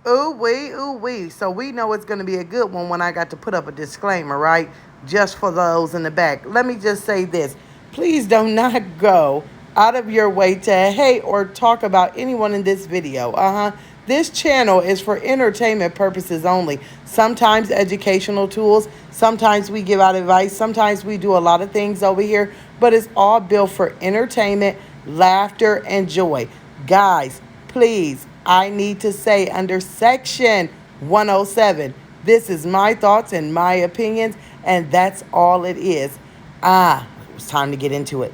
Ooh wee. So we know it's going to be a good one when I got to put up a disclaimer, right? Just for those in the back. Let me just say this. Please do not go out of your way to hate or talk about anyone in this video. This channel is for entertainment purposes only. Sometimes educational tools, sometimes we give out advice, sometimes we do a lot of things over here, but it's all built for entertainment, laughter, and joy. Guys, please, I need to say under section 107, this is my thoughts and my opinions, and that's all it is. It's time to get into it.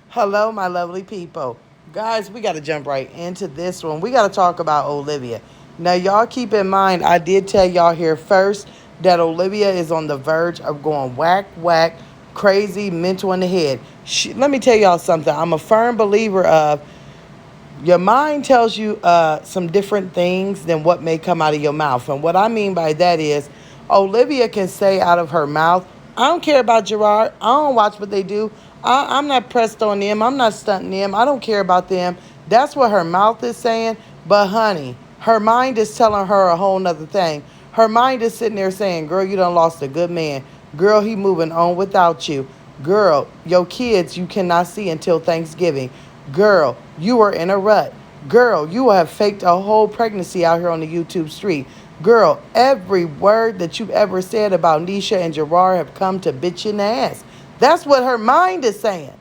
Hello, my lovely people. Guys, we got to jump right into this one. We got to talk about Olivia. Now, y'all keep in mind, I did tell y'all here first that Olivia is on the verge of going whack, whack, crazy, mental in the head. Let me tell y'all something. I'm a firm believer of your mind tells you some different things than what may come out of your mouth. And what I mean by that is Olivia can say out of her mouth, I don't care about Gerard. I don't watch what they do. I'm not pressed on them. I'm not stunting them. I don't care about them. That's what her mouth is saying. But honey, her mind is telling her a whole nother thing. Her mind is sitting there saying, girl, you done lost a good man. Girl, he moving on without you. Girl, your kids you cannot see until Thanksgiving. Girl, you are in a rut. Girl, you have faked a whole pregnancy out here on the YouTube street. Girl, every word that you've ever said about Nisha and Gerard have come to bitch you in the ass. That's what her mind is saying.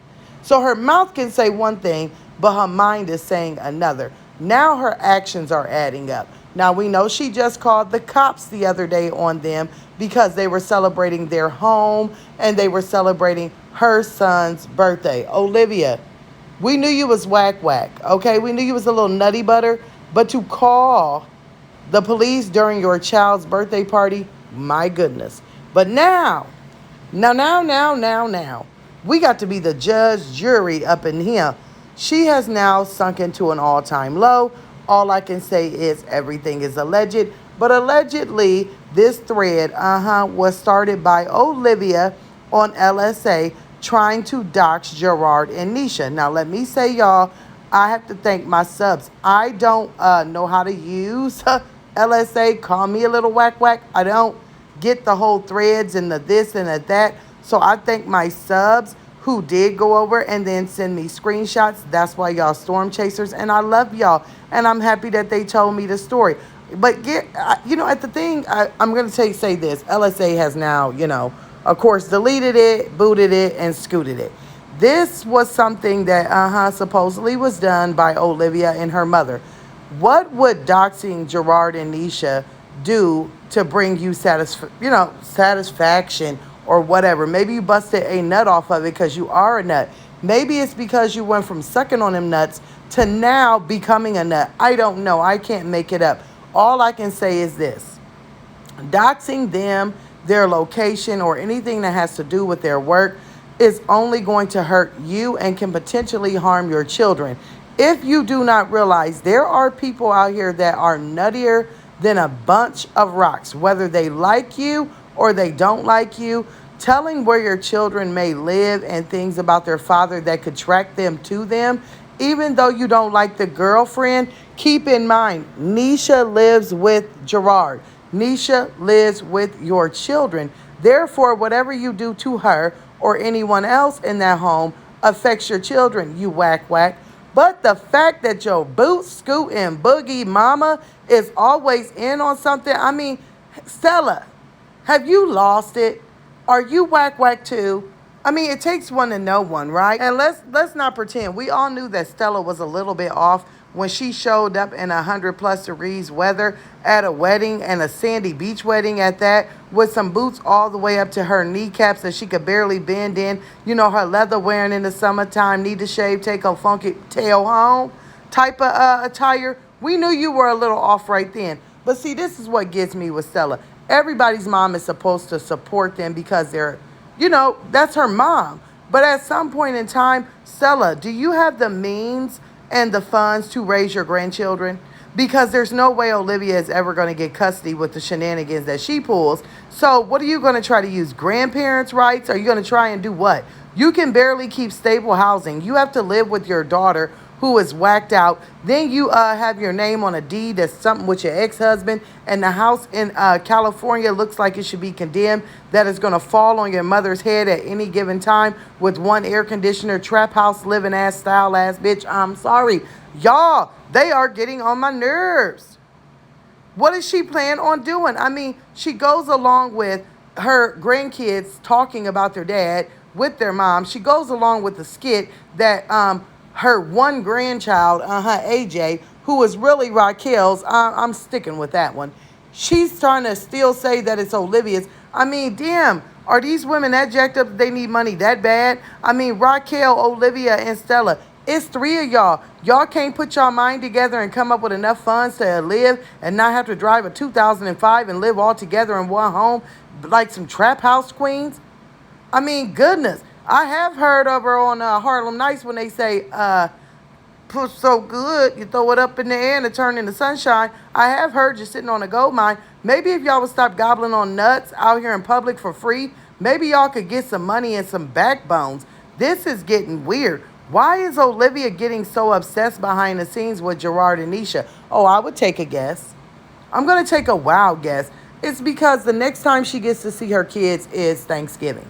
So her mouth can say one thing, but her mind is saying another. Now her actions are adding up. Now we know she just called the cops the other day on them because they were celebrating their home and they were celebrating her son's birthday. Olivia, we knew you was whack whack, okay? We knew you was a little nutty butter, but to call the police during your child's birthday party, my goodness. But now, we got to be the judge, jury up in here. She has now sunk into an all-time low. All I can say is everything is alleged, but allegedly this thread, was started by Olivia on LSA trying to dox Gerard and Nisha. Now, let me say, y'all, I have to thank my subs. I don't know how to use LSA. Call me a little whack whack. I don't get the whole threads and the this and the that. So I thank my subs who did go over and then send me screenshots. That's why y'all storm chasers. And I love y'all. And I'm happy that they told me the story. But at the thing, I'm going to say this. LSA has now, of course, deleted it, booted it, and scooted it. This was something that, supposedly was done by Olivia and her mother. What would doxing Gerard and Nisha do to bring you satisfaction or whatever? Maybe you busted a nut off of it because you are a nut. Maybe it's because you went from sucking on them nuts to now becoming a nut. I don't know. I can't make it up. All I can say is this. Doxing them, their location, or anything that has to do with their work is only going to hurt you and can potentially harm your children. If you do not realize, there are people out here that are nuttier than a bunch of rocks, whether they like you or they don't like you. Telling where your children may live and things about their father that could track them to them, even though you don't like the girlfriend, keep in mind, Nisha lives with Gerard. Nisha lives with your children. Therefore, whatever you do to her or anyone else in that home affects your children, you whack whack. But the fact that your boot, scoot, and boogie mama is always in on something, I mean, Stella, have you lost it? Are you whack whack too? I mean, it takes one to know one, right? And let's not pretend. We all knew that Stella was a little bit off when she showed up in 100+ degrees weather at a wedding, and a sandy beach wedding at that, with some boots all the way up to her kneecaps that she could barely bend in. You know, her leather wearing in the summertime, need to shave, take her funky tail home type of attire. We knew you were a little off right then. But see, this is what gets me with Stella. Everybody's mom is supposed to support them because that's her mom. But at some point in time, Stella, do you have the means and the funds to raise your grandchildren? Because there's no way Olivia is ever going to get custody with the shenanigans that she pulls. So what are you going to try to use? Grandparents' rights? Are you going to try and do what? You can barely keep stable housing. You have to live with your daughter who is whacked out. Then you have your name on a deed that's something with your ex-husband, and the house in California looks like it should be condemned. That is going to fall on your mother's head at any given time with one air conditioner, trap house living ass style ass bitch. I'm sorry. Y'all, they are getting on my nerves. What is she planning on doing? I mean, she goes along with her grandkids talking about their dad with their mom. She goes along with the skit that her one grandchild, AJ, who is really Raquel's, I'm sticking with that one. She's trying to still say that it's Olivia's. I mean, damn, are these women that jacked up that they need money that bad? I mean, Raquel, Olivia, and Stella, it's three of y'all. Y'all can't put y'all mind together and come up with enough funds to live and not have to drive a 2005 and live all together in one home like some trap house queens? I mean, goodness. I have heard of her on Harlem Nights when they say, push so good, you throw it up in the air and it turn into sunshine. I have heard you sitting on a gold mine. Maybe if y'all would stop gobbling on nuts out here in public for free, maybe y'all could get some money and some backbones. This is getting weird. Why is Olivia getting so obsessed behind the scenes with Gerard and Nisha? Oh, I would take a guess. I'm going to take a wild guess. It's because the next time she gets to see her kids is Thanksgiving.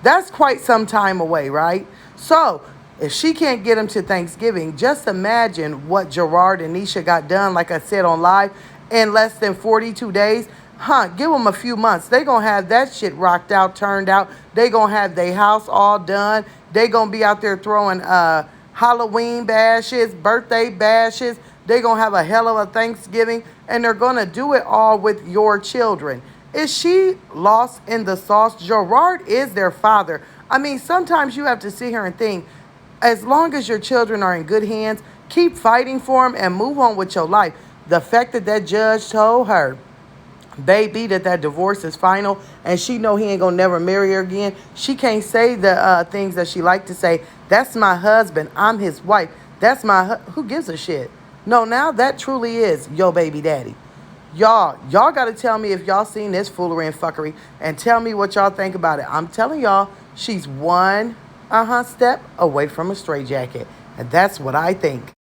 That's quite some time away, right? So, if she can't get them to Thanksgiving, just imagine what Gerard and Nisha got done, like I said on live, in less than 42 days. Give them a few months. They going to have that shit rocked out, turned out. They going to have their house all done. They going to be out there throwing Halloween bashes, birthday bashes. They going to have a hell of a Thanksgiving. And they're going to do it all with your children. Is she lost in the sauce? Gerard is their father. I mean, sometimes you have to sit here and think, as long as your children are in good hands, keep fighting for them and move on with your life. The fact that that judge told her, baby, that divorce is final and she know he ain't gonna never marry her again, she can't say the things that she like to say. That's my husband. I'm his wife. That's my who gives a shit? No, now that truly is your baby daddy. Y'all got to tell me if y'all seen this foolery and fuckery and tell me what y'all think about it. I'm telling y'all, she's one step away from a straitjacket. And that's what I think.